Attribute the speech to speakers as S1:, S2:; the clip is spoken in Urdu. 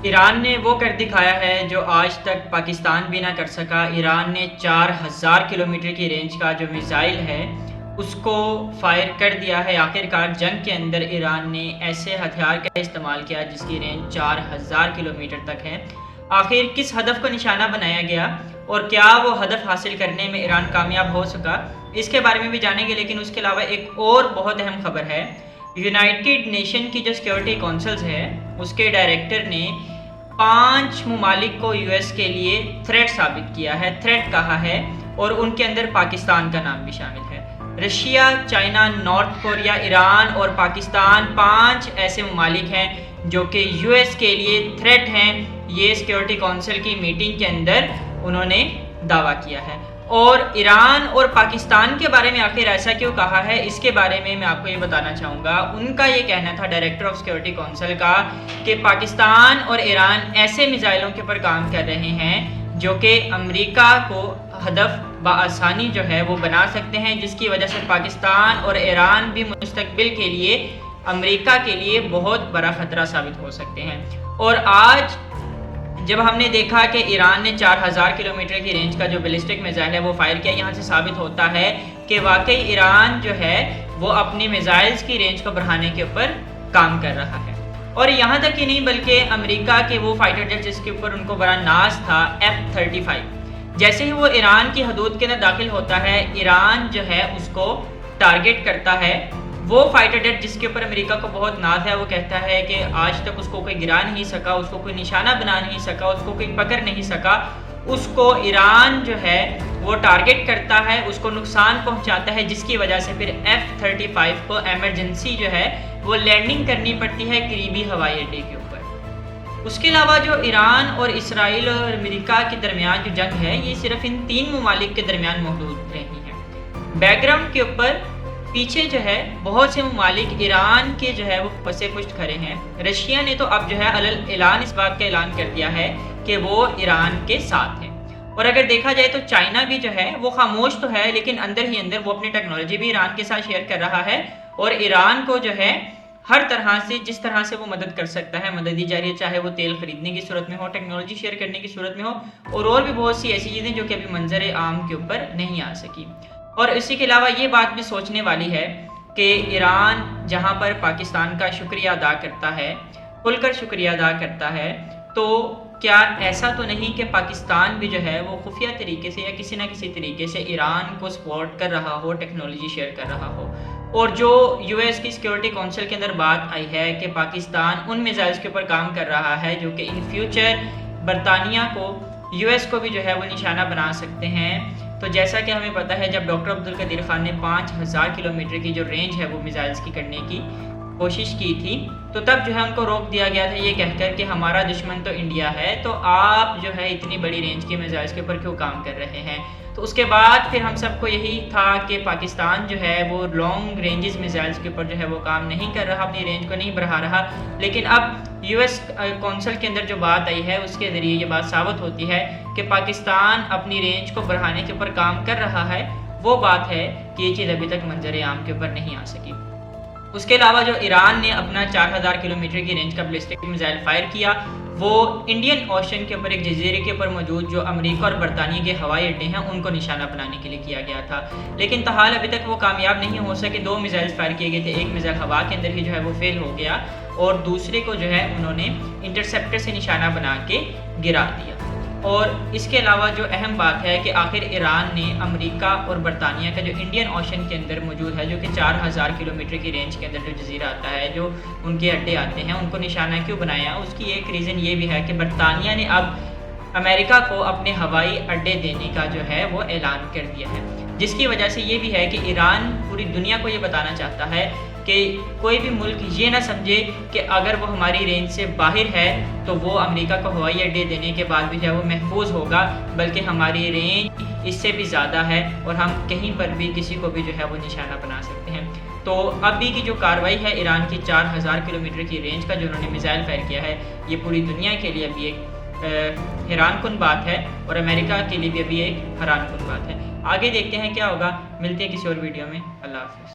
S1: ایران نے وہ کر دکھایا ہے جو آج تک پاکستان بھی نہ کر سکا۔ ایران نے 4000 کلومیٹر کی رینج کا جو میزائل ہے اس کو فائر کر دیا ہے۔ آخرکار جنگ کے اندر ایران نے ایسے ہتھیار کا استعمال کیا جس کی رینج 4000 کلومیٹر تک ہے۔ آخر کس ہدف کو نشانہ بنایا گیا اور کیا وہ ہدف حاصل کرنے میں ایران کامیاب ہو سکا، اس کے بارے میں بھی جانیں گے۔ لیکن اس کے علاوہ ایک اور بہت اہم خبر ہے۔ یونائٹڈ نیشن کی جو سیکیورٹی کونسلز ہے اس کے ڈائریکٹر نے 5 ممالک کو یو ایس کے لیے تھریٹ ثابت کیا ہے، تھریٹ کہا ہے، اور ان کے اندر پاکستان کا نام بھی شامل ہے۔ Russia, China, north Korea, Iran اور پاکستان 5 ایسے ممالک ہیں جو کہ یو ایس کے لیے تھریٹ ہیں۔ یہ سیکیورٹی کونسل کی میٹنگ کے اندر انہوں نے دعویٰ کیا ہے۔ اور ایران اور پاکستان کے بارے میں آخر ایسا کیوں کہا ہے، اس کے بارے میں آپ کو یہ بتانا چاہوں گا۔ ان کا یہ کہنا تھا ڈائریکٹر آف سیکیورٹی کونسل کا کہ پاکستان اور ایران ایسے میزائلوں کے اوپر کام کر رہے ہیں جو کہ امریکہ کو ہدف بآسانی جو ہے وہ بنا سکتے ہیں، جس کی وجہ سے پاکستان اور ایران بھی مستقبل کے لیے امریکہ کے لیے بہت بڑا خطرہ ثابت ہو سکتے ہیں۔ اور آج جب ہم نے دیکھا کہ ایران نے 4000 کلومیٹر کی رینج کا جو بیلسٹک میزائل ہے وہ فائر کیا، یہاں سے ثابت ہوتا ہے کہ واقعی ایران جو ہے وہ اپنی میزائلز کی رینج کو بڑھانے کے اوپر کام کر رہا ہے۔ اور یہاں تک ہی نہیں بلکہ امریکہ کے وہ فائٹر جیٹ جس کے اوپر ان کو بڑا ناز تھا، F-35، جیسے ہی وہ ایران کی حدود کے اندر داخل ہوتا ہے، ایران جو ہے اس کو ٹارگٹ کرتا ہے۔ وہ فائٹر جیٹ جس کے اوپر امریکہ کو بہت ناز ہے، وہ کہتا ہے کہ آج تک اس کو کوئی گرا نہیں سکا، اس کو کوئی نشانہ بنا نہیں سکا، اس کو کوئی پکڑ نہیں سکا، اس کو ایران جو ہے وہ ٹارگٹ کرتا ہے، اس کو نقصان پہنچاتا ہے، جس کی وجہ سے پھر F-35 کو ایمرجنسی جو ہے وہ لینڈنگ کرنی پڑتی ہے قریبی ہوائی اڈے کے اوپر۔ اس کے علاوہ جو ایران اور اسرائیل اور امریکہ کے درمیان جو جنگ ہے یہ صرف ان 3 ممالک کے درمیان محدود رہی ہے۔ بیک گراؤنڈ کے اوپر پیچھے جو ہے بہت سے ممالک ایران کے جو ہے وہ پسے پشت کھڑے ہیں۔ رشیا نے تو اب جو ہے اعلان اس بات کا اعلان کر دیا ہے کہ وہ ایران کے ساتھ ہیں۔ اور اگر دیکھا جائے تو چائنا بھی جو ہے وہ خاموش تو ہے لیکن اندر ہی اندر وہ اپنی ٹیکنالوجی بھی ایران کے ساتھ شیئر کر رہا ہے، اور ایران کو جو ہے ہر طرح سے جس طرح سے وہ مدد کر سکتا ہے مدد دی جا رہی ہے، چاہے وہ تیل خریدنے کی صورت میں ہو، ٹیکنالوجی شیئر کرنے کی صورت میں ہو، اور بھی بہت سی ایسی چیزیں جو کہ ابھی منظر عام کے اوپر نہیں آ سکی۔ اور اسی کے علاوہ یہ بات بھی سوچنے والی ہے کہ ایران جہاں پر پاکستان کا شکریہ ادا کرتا ہے، کھل کر شکریہ ادا کرتا ہے، تو کیا ایسا تو نہیں کہ پاکستان بھی جو ہے وہ خفیہ طریقے سے یا کسی نہ کسی طریقے سے ایران کو سپورٹ کر رہا ہو، ٹیکنالوجی شیئر کر رہا ہو؟ اور جو یو ایس کی سیکیورٹی کونسل کے اندر بات آئی ہے کہ پاکستان ان میزائلز کے اوپر کام کر رہا ہے جو کہ ان فیوچر برطانیہ کو، یو ایس کو بھی جو ہے وہ نشانہ بنا سکتے ہیں، تو جیسا کہ ہمیں پتہ ہے جب ڈاکٹر عبدالقدیر خان نے 5000 کلومیٹر کی جو رینج ہے وہ میزائلز کی کرنے کی کوشش کی تھی، تو تب جو ہے ان کو روک دیا گیا تھا یہ کہہ کر کہ ہمارا دشمن تو انڈیا ہے، تو آپ جو ہے اتنی بڑی رینج کے میزائلز کے اوپر کیوں کام کر رہے ہیں؟ تو اس کے بعد پھر ہم سب کو یہی تھا کہ پاکستان جو ہے وہ لانگ رینجز میزائلز کے اوپر جو ہے وہ کام نہیں کر رہا، اپنی رینج کو نہیں بڑھا رہا، لیکن اب یو ایس کونسل کے اندر جو بات آئی ہے اس کے ذریعے یہ بات ثابت ہوتی ہے کہ پاکستان اپنی رینج کو بڑھانے کے اوپر کام کر رہا ہے۔ وہ بات ہے کہ یہ چیز ابھی تک منظر عام کے اوپر نہیں آ سکی۔ اس کے علاوہ جو ایران نے اپنا 4000 کلومیٹر کی رینج کا بیلسٹک میزائل فائر کیا، وہ انڈین اوشن کے اوپر ایک جزیرے کے اوپر موجود جو امریکہ اور برطانیہ کے ہوائی اڈے ہیں ان کو نشانہ بنانے کے لیے کیا گیا تھا، لیکن تاحال ابھی تک وہ کامیاب نہیں ہو سکے۔ 2 میزائل فائر کیے گئے تھے، ایک میزائل ہوا کے اندر ہی جو ہے وہ فیل ہو گیا اور دوسرے کو جو ہے انہوں نے انٹرسیپٹر سے نشانہ بنا کے گرا دیا۔ اور اس کے علاوہ جو اہم بات ہے کہ آخر ایران نے امریکہ اور برطانیہ کا جو انڈین اوشن کے اندر موجود ہے جو کہ 4000 کلومیٹر کی رینج کے اندر جو جزیرہ آتا ہے، جو ان کے اڈے آتے ہیں، ان کو نشانہ کیوں بنایا؟ اس کی ایک ریزن یہ بھی ہے کہ برطانیہ نے اب امریکہ کو اپنے ہوائی اڈے دینے کا جو ہے وہ اعلان کر دیا ہے، جس کی وجہ سے یہ بھی ہے کہ ایران پوری دنیا کو یہ بتانا چاہتا ہے کہ کوئی بھی ملک یہ نہ سمجھے کہ اگر وہ ہماری رینج سے باہر ہے تو وہ امریکہ کو ہوائی اڈے دینے کے بعد بھی جو ہے وہ محفوظ ہوگا، بلکہ ہماری رینج اس سے بھی زیادہ ہے اور ہم کہیں پر بھی کسی کو بھی جو ہے وہ نشانہ بنا سکتے ہیں۔ تو ابھی کی جو کارروائی ہے ایران کی 4000 کلومیٹر کی رینج کا جو انہوں نے میزائل فائر کیا ہے، یہ پوری دنیا کے لیے ابھی ایک حیران کن بات ہے اور امریکہ کے لیے بھی ابھی ایک حیران کن بات ہے۔ آگے دیکھتے ہیں کیا ہوگا، ملتے ہیں کسی اور ویڈیو میں۔ اللہ حافظ۔